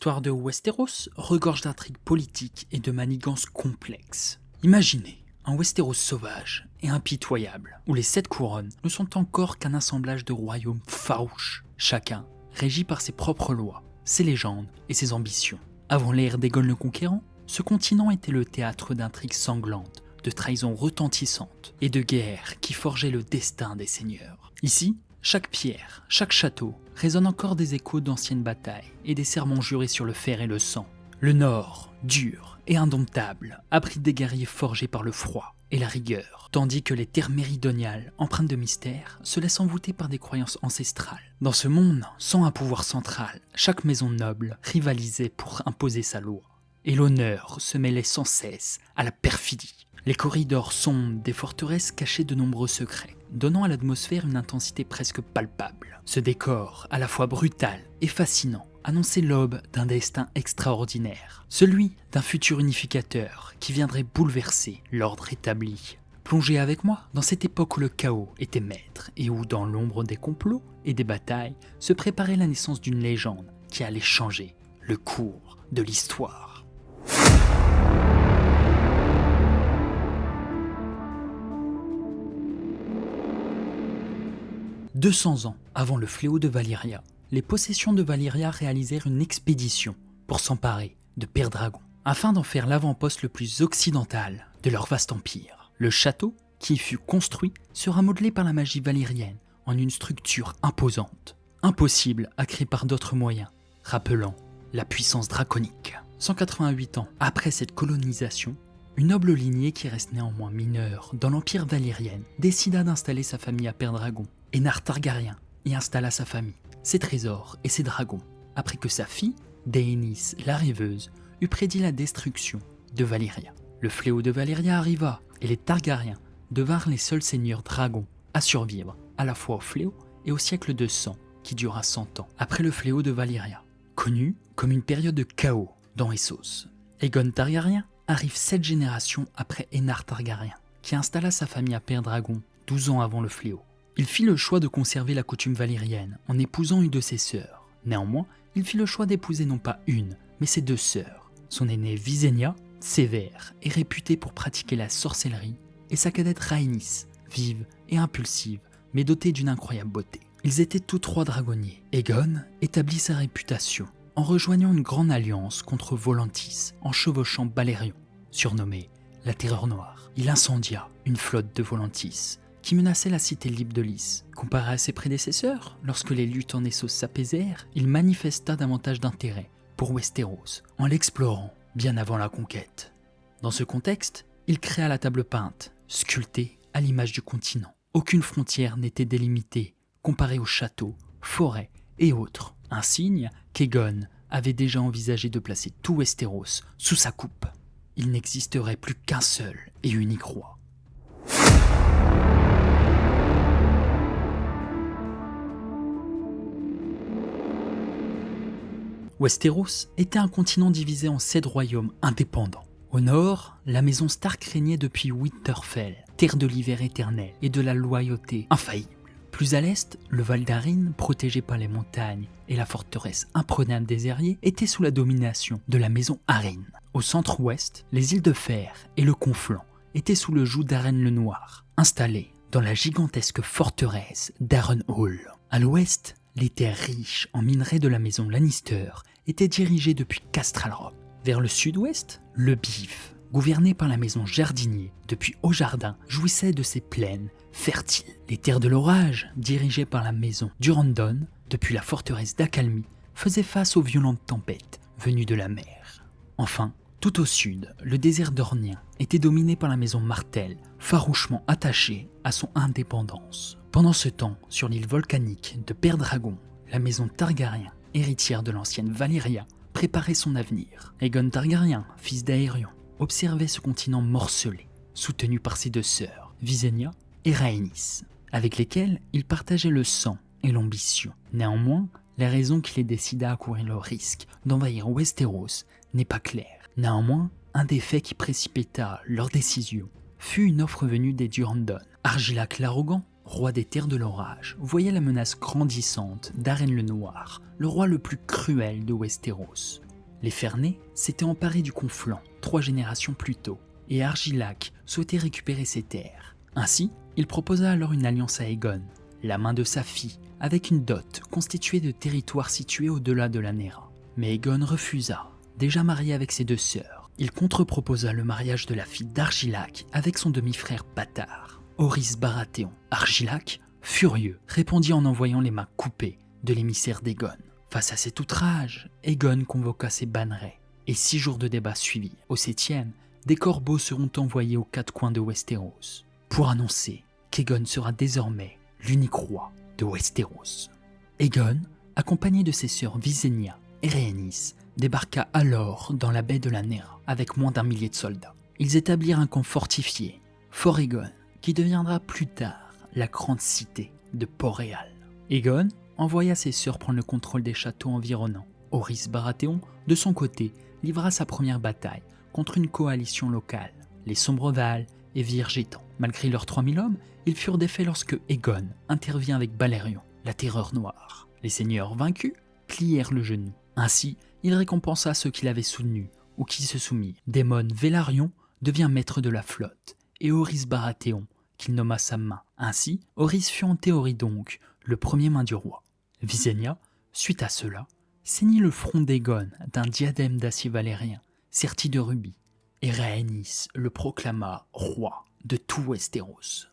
L'histoire de Westeros regorge d'intrigues politiques et de manigances complexes. Imaginez un Westeros sauvage et impitoyable, où les 7 couronnes ne sont encore qu'un assemblage de royaumes farouches, chacun régi par ses propres lois, ses légendes et ses ambitions. Avant l'ère d'Aegon le Conquérant, ce continent était le théâtre d'intrigues sanglantes, de trahisons retentissantes et de guerres qui forgeaient le destin des seigneurs. Ici, chaque pierre, chaque château résonne encore des échos d'anciennes batailles et des serments jurés sur le fer et le sang. Le Nord, dur et indomptable, abrite des guerriers forgés par le froid et la rigueur, tandis que les terres méridionales, empreintes de mystère, se laissent envoûter par des croyances ancestrales. Dans ce monde, sans un pouvoir central, chaque maison noble rivalisait pour imposer sa loi, et l'honneur se mêlait sans cesse à la perfidie. Les corridors sombres des forteresses cachaient de nombreux secrets, donnant à l'atmosphère une intensité presque palpable. Ce décor, à la fois brutal et fascinant, annonçait l'aube d'un destin extraordinaire, celui d'un futur unificateur qui viendrait bouleverser l'ordre établi. Plongez avec moi dans cette époque où le chaos était maître et où, dans l'ombre des complots et des batailles, se préparait la naissance d'une légende qui allait changer le cours de l'histoire. 200 ans avant le fléau de Valyria, les possessions de Valyria réalisèrent une expédition pour s'emparer de Père Dragon, afin d'en faire l'avant-poste le plus occidental de leur vaste empire. Le château, qui y fut construit, sera modelé par la magie valyrienne en une structure imposante, impossible à créer par d'autres moyens, rappelant la puissance draconique. 188 ans après cette colonisation, une noble lignée qui reste néanmoins mineure dans l'empire valyrien décida d'installer sa famille à Père Dragon. Énard Targaryen y installa sa famille, ses trésors et ses dragons, après que sa fille, Daenys la Rêveuse, eut prédit la destruction de Valyria. Le fléau de Valyria arriva, et les Targaryens devinrent les seuls seigneurs dragons à survivre, à la fois au fléau et au siècle de sang qui dura 100 ans après le fléau de Valyria, connu comme une période de chaos dans Essos. Aegon Targaryen arrive 7 générations après Énard Targaryen, qui installa sa famille à Père Dragon 12 ans avant le fléau. Il fit le choix de conserver la coutume valyrienne en épousant une de ses sœurs. Néanmoins, il fit le choix d'épouser non pas une, mais ses 2 sœurs. Son aînée Visenya, sévère et réputée pour pratiquer la sorcellerie, et sa cadette Rhaenys, vive et impulsive, mais dotée d'une incroyable beauté. Ils étaient tous 3 dragonniers. Aegon établit sa réputation en rejoignant une grande alliance contre Volantis en chevauchant Balerion, surnommé la Terreur Noire. Il incendia une flotte de Volantis qui menaçait la cité libre de Lys. Comparé à ses prédécesseurs, lorsque les luttes en Essos s'apaisèrent, il manifesta davantage d'intérêt pour Westeros, en l'explorant bien avant la conquête. Dans ce contexte, il créa la table peinte, sculptée à l'image du continent. Aucune frontière n'était délimitée, comparée aux châteaux, forêts et autres, un signe qu'Aegon avait déjà envisagé de placer tout Westeros sous sa coupe. Il n'existerait plus qu'un seul et unique roi. Westeros était un continent divisé en 7 royaumes indépendants. Au nord, la maison Stark régnait depuis Winterfell, terre de l'hiver éternel et de la loyauté infaillible. Plus à l'est, le Val d'Arryn, protégé par les montagnes et la forteresse imprenable des Airiers, était sous la domination de la maison Arryn. Au centre-ouest, les îles de Fer et le Conflant étaient sous le joug d'Arryn le Noir, installé dans la gigantesque forteresse d'Harrenhal. À l'ouest, les terres riches en minerais de la maison Lannister étaient dirigées depuis Castral Rock. Vers le sud-ouest, le Bif, gouverné par la maison Jardinier depuis Haut-Jardin, jouissait de ses plaines fertiles. Les terres de l'orage, dirigées par la maison Durandon depuis la forteresse d'Accalmie, faisaient face aux violentes tempêtes venues de la mer. Enfin, tout au sud, le désert dornien était dominé par la maison Martell, farouchement attachée à son indépendance. Pendant ce temps, sur l'île volcanique de Père Dragon, la maison Targaryen, héritière de l'ancienne Valyria, préparait son avenir. Aegon Targaryen, fils d'Aerion, observait ce continent morcelé, soutenu par ses 2 sœurs, Visenya et Rhaenys, avec lesquelles il partageait le sang et l'ambition. Néanmoins, la raison qui les décida à courir le risque d'envahir Westeros n'est pas claire. Néanmoins, un des faits qui précipita leur décision fut une offre venue des Durandon. Argilac l'Arrogant, roi des terres de l'orage, voyait la menace grandissante d'Arryn le Noir, le roi le plus cruel de Westeros. Les Fernets s'étaient emparés du Conflent 3 générations plus tôt, et Argilac souhaitait récupérer ses terres. Ainsi, il proposa alors une alliance à Aegon, la main de sa fille, avec une dot constituée de territoires situés au-delà de la Nera. Mais Aegon refusa, déjà marié avec ses 2 sœurs. Il contre-proposa le mariage de la fille d'Argilac avec son demi-frère bâtard, Orys Baratheon. Argilac, furieux, répondit en envoyant les mains coupées de l'émissaire d'Aegon. Face à cet outrage, Aegon convoqua ses bannerets, et 6 jours de débat suivirent. Au 7e, des corbeaux seront envoyés aux 4 coins de Westeros, pour annoncer qu'Aegon sera désormais l'unique roi de Westeros. Aegon, accompagné de ses sœurs Visenya et Rhaenys, débarqua alors dans la baie de la Nera avec moins d'1 millier de soldats. Ils établirent un camp fortifié, Fort Aegon, qui deviendra plus tard la grande cité de Port-Réal. Aegon envoya ses sœurs prendre le contrôle des châteaux environnants. Orys Baratheon, de son côté, livra sa première bataille contre une coalition locale, les Sombreval et Virgétans. Malgré leurs 3000 hommes, ils furent défaits lorsque Aegon intervint avec Balerion, la terreur noire. Les seigneurs vaincus plièrent le genou. Ainsi, il récompensa ceux qui l'avaient soutenu ou qui se soumirent. Daemon Velaryon devient maître de la flotte, et Orys Baratheon, qu'il nomma sa main. Ainsi, Orys fut en théorie donc le premier main du roi. Visenya, suite à cela, ceignit le front d'Aegon d'un diadème d'acier valérien, serti de rubis, et Rhaenys le proclama roi de tout Westeros.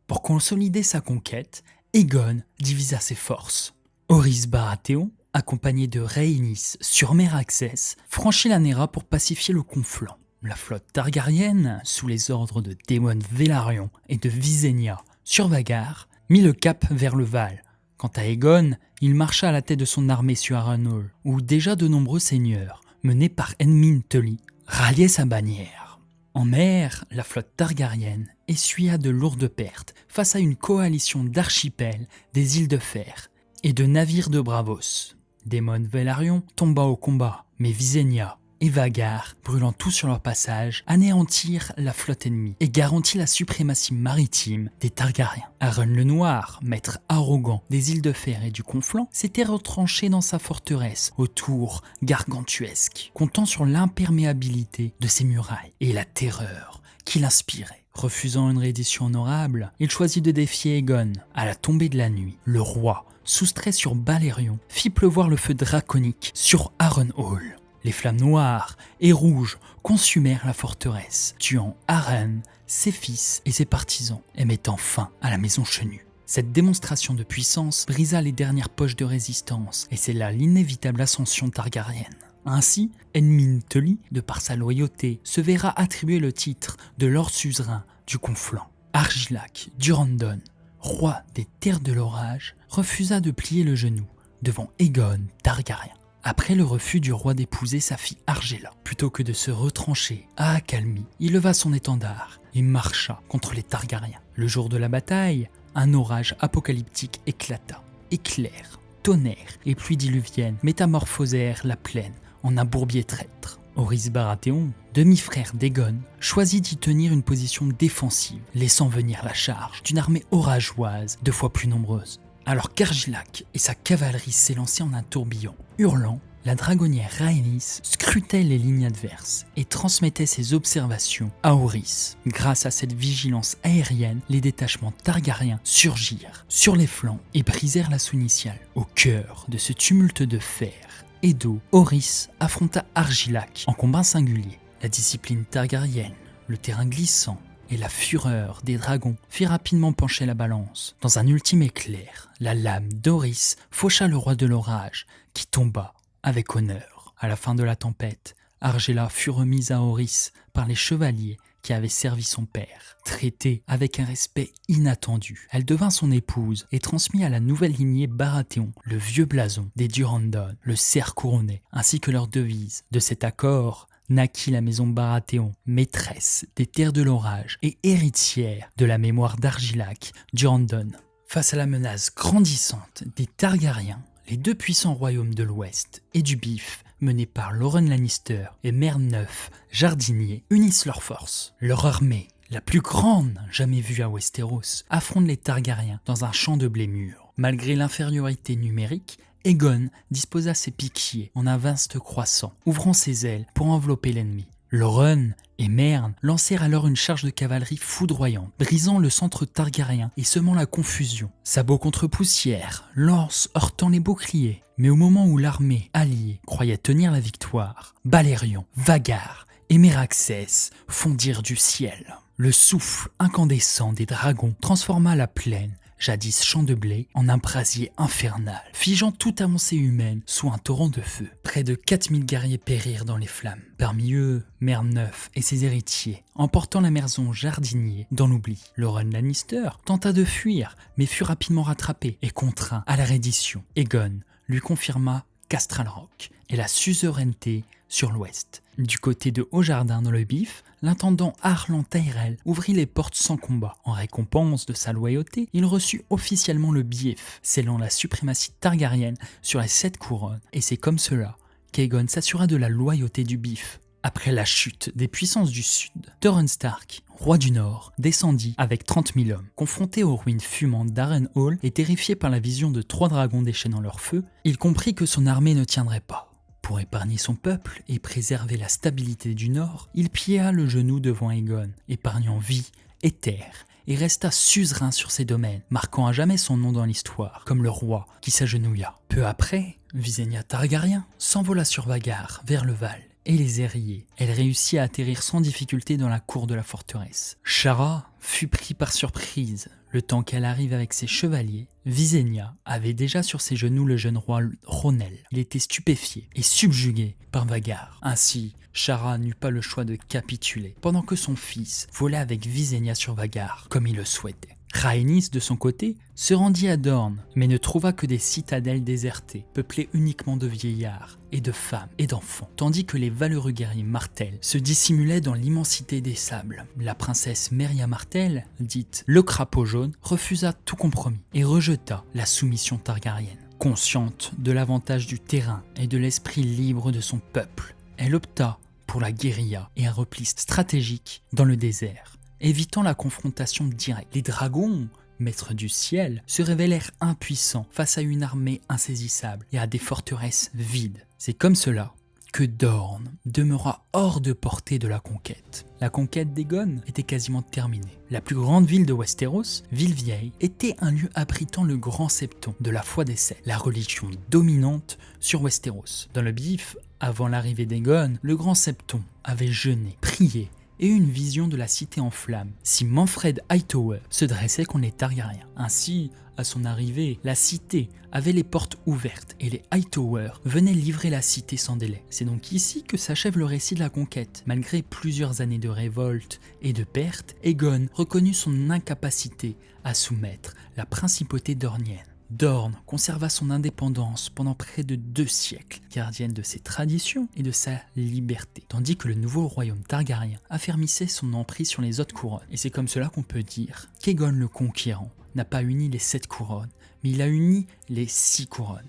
Pour consolider sa conquête, Aegon divisa ses forces. Orys Baratheon, accompagné de Rhaenys sur Meraxes, franchit la Nera pour pacifier le Conflent. La flotte targaryenne, sous les ordres de Daemon Velaryon et de Visenya sur Vhagar, mit le cap vers le Val. Quant à Aegon, il marcha à la tête de son armée sur Harrenhal, où déjà de nombreux seigneurs, menés par Edmund Tully, ralliaient sa bannière. En mer, la flotte targaryenne essuya de lourdes pertes face à une coalition d'archipels des îles de Fer et de navires de Bravos. Daemon Velaryon tomba au combat, mais Visenya et Vhagar, brûlant tout sur leur passage, anéantirent la flotte ennemie et garantit la suprématie maritime des Targaryens. Aron le Noir, maître arrogant des îles de Fer et du Conflent, s'était retranché dans sa forteresse aux tours gargantuesques, comptant sur l'imperméabilité de ses murailles et la terreur qu'il inspirait. Refusant une reddition honorable, il choisit de défier Aegon. À la tombée de la nuit, le roi, soustrait sur Balerion, fit pleuvoir le feu draconique sur Harrenhal. Les flammes noires et rouges consumèrent la forteresse, tuant Aron, ses fils et ses partisans, et mettant fin à la maison chenue. Cette démonstration de puissance brisa les dernières poches de résistance, et c'est là l'inévitable ascension targaryenne. Ainsi, Edmund Tully, de par sa loyauté, se verra attribuer le titre de Lord suzerain du Conflent. Argilac Durrandon, roi des terres de l'orage, refusa de plier le genou devant Aegon Targaryen. Après le refus du roi d'épouser sa fille Argela, plutôt que de se retrancher à accalmie, il leva son étendard et marcha contre les Targaryens. Le jour de la bataille, un orage apocalyptique éclata. Éclairs, tonnerres et pluies diluviennes métamorphosèrent la plaine en un bourbier traître. Orys Baratheon, demi-frère d'Aegon, choisit d'y tenir une position défensive, laissant venir la charge d'une armée orageoise 2 fois plus nombreuse. Alors qu'Argilac et sa cavalerie s'élançaient en un tourbillon. Hurlant, la dragonnière Rhaenys scrutait les lignes adverses et transmettait ses observations à Orys. Grâce à cette vigilance aérienne, les détachements targaryens surgirent sur les flancs et brisèrent l'assaut initial. Au cœur de ce tumulte de fer et d'eau, Orys affronta Argilac en combat singulier. La discipline targaryenne, le terrain glissant et la fureur des dragons fit rapidement pencher la balance. Dans un ultime éclair, la lame d'Orys faucha le roi de l'orage, qui tomba avec honneur. À la fin de la tempête, Argela fut remise à Orys par les chevaliers qui avaient servi son père. Traitée avec un respect inattendu, elle devint son épouse et transmit à la nouvelle lignée Baratheon le vieux blason des Durrandon, le cerf couronné, ainsi que leur devise. De cet accord naquit la maison Baratheon, maîtresse des terres de l'orage et héritière de la mémoire d'Argilac Durrandon. Face à la menace grandissante des Targaryens, les 2 puissants royaumes de l'Ouest et du Bif, menés par Loren Lannister et Merneuf Jardinier, unissent leurs forces. Leur armée, la plus grande jamais vue à Westeros, affronte les Targaryens dans un champ de blé mûr. Malgré l'infériorité numérique Aegon disposa ses piquiers en un vaste croissant, ouvrant ses ailes pour envelopper l'ennemi. Loren et Mern lancèrent alors une charge de cavalerie foudroyante, brisant le centre targaryen et semant la confusion. Sabots contre poussière, lances heurtant les boucliers. Mais au moment où l'armée alliée croyait tenir la victoire, Balerion, Vhagar et Meraxes fondirent du ciel. Le souffle incandescent des dragons transforma la plaine, jadis champ de blé, en un brasier infernal, figeant toute avancée humaine sous un torrent de feu. Près de 4000 guerriers périrent dans les flammes. Parmi eux, Mère Neuf et ses héritiers, emportant la maison Jardinier dans l'oubli. Loren Lannister tenta de fuir, mais fut rapidement rattrapé et contraint à la reddition. Aegon lui confirma Castral Rock et la suzeraineté sur l'ouest. Du côté de Haut-Jardin dans le Bif, l'intendant Harlan Tyrell ouvrit les portes sans combat. En récompense de sa loyauté, il reçut officiellement le Bief, scellant la suprématie targaryenne sur les 7 couronnes. Et c'est comme cela qu'Aegon s'assura de la loyauté du Bif. Après la chute des puissances du Sud, Torrhen Stark, roi du Nord, descendit avec 30 000 hommes. Confronté aux ruines fumantes d'Harrenhal et terrifié par la vision de 3 dragons déchaînant leur feu, il comprit que son armée ne tiendrait pas. Pour épargner son peuple et préserver la stabilité du Nord, il plia le genou devant Aegon, épargnant vie et terre, et resta suzerain sur ses domaines, marquant à jamais son nom dans l'histoire, comme le roi qui s'agenouilla. Peu après, Visenya Targaryen s'envola sur Vhagar, vers le Val, et les Airiers. Elle réussit à atterrir sans difficulté dans la cour de la forteresse. Shara fut pris par surprise. Le temps qu'elle arrive avec ses chevaliers, Visenya avait déjà sur ses genoux le jeune roi Ronel. Il était stupéfié et subjugué par Vhagar. Ainsi, Shara n'eut pas le choix de capituler, pendant que son fils volait avec Visenya sur Vhagar, comme il le souhaitait. Rhaenys, de son côté, se rendit à Dorne, mais ne trouva que des citadelles désertées, peuplées uniquement de vieillards, et de femmes et d'enfants, tandis que les valeureux guerriers Martell se dissimulaient dans l'immensité des sables. La princesse Merya Martell, dite le crapaud jaune, refusa tout compromis et rejeta la soumission targaryenne. Consciente de l'avantage du terrain et de l'esprit libre de son peuple, elle opta pour la guérilla et un repli stratégique dans le désert, évitant la confrontation directe. Les dragons, maîtres du ciel, se révélèrent impuissants face à une armée insaisissable et à des forteresses vides. C'est comme cela que Dorne demeura hors de portée de la conquête. La conquête d'Aegon était quasiment terminée. La plus grande ville de Westeros, Ville-Vieille, était un lieu abritant le grand septon de la foi des Sept, la religion dominante sur Westeros. Dans le Bif, avant l'arrivée d'Aegon, le grand septon avait jeûné, prié et une vision de la cité en flammes, si Manfred Hightower se dressait contre les Targaryens. Ainsi, à son arrivée, la cité avait les portes ouvertes et les Hightower venaient livrer la cité sans délai. C'est donc ici que s'achève le récit de la conquête. Malgré plusieurs années de révolte et de pertes, Aegon reconnut son incapacité à soumettre la principauté dornienne. Dorne conserva son indépendance pendant près de 2 siècles, gardienne de ses traditions et de sa liberté, tandis que le nouveau royaume targaryen affermissait son emprise sur les autres couronnes. Et c'est comme cela qu'on peut dire qu'Aegon le Conquérant n'a pas uni les 7 couronnes, mais il a uni les 6 couronnes.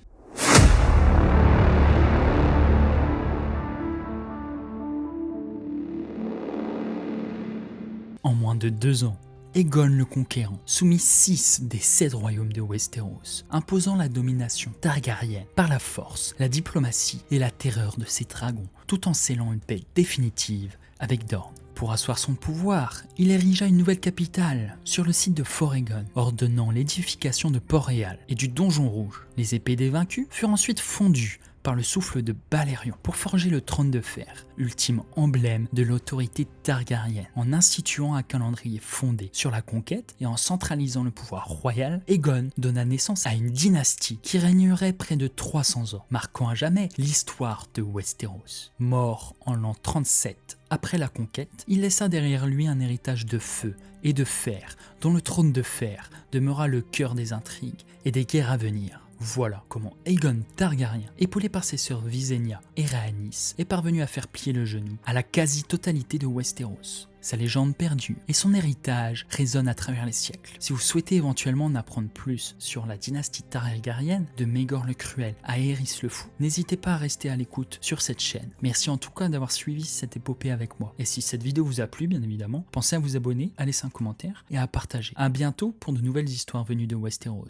En moins de 2 ans, Aegon le Conquérant soumit 6 des 7 royaumes de Westeros, imposant la domination targaryenne par la force, la diplomatie et la terreur de ses dragons, tout en scellant une paix définitive avec Dorne. Pour asseoir son pouvoir, il érigea une nouvelle capitale sur le site de Fort Aegon, ordonnant l'édification de Port-Réal et du Donjon Rouge. Les épées des vaincus furent ensuite fondues par le souffle de Balerion pour forger le trône de fer, ultime emblème de l'autorité targaryenne. En instituant un calendrier fondé sur la conquête et en centralisant le pouvoir royal, Aegon donna naissance à une dynastie qui régnerait près de 300 ans, marquant à jamais l'histoire de Westeros. Mort en l'an 37 après la conquête, il laissa derrière lui un héritage de feu et de fer, dont le trône de fer demeura le cœur des intrigues et des guerres à venir. Voilà comment Aegon Targaryen, épaulé par ses sœurs Visenya et Rhaenys, est parvenu à faire plier le genou à la quasi-totalité de Westeros. Sa légende perdue et son héritage résonnent à travers les siècles. Si vous souhaitez éventuellement en apprendre plus sur la dynastie targaryenne, de Maegor le Cruel à Aerys le Fou, n'hésitez pas à rester à l'écoute sur cette chaîne. Merci en tout cas d'avoir suivi cette épopée avec moi. Et si cette vidéo vous a plu, bien évidemment, pensez à vous abonner, à laisser un commentaire et à partager. À bientôt pour de nouvelles histoires venues de Westeros.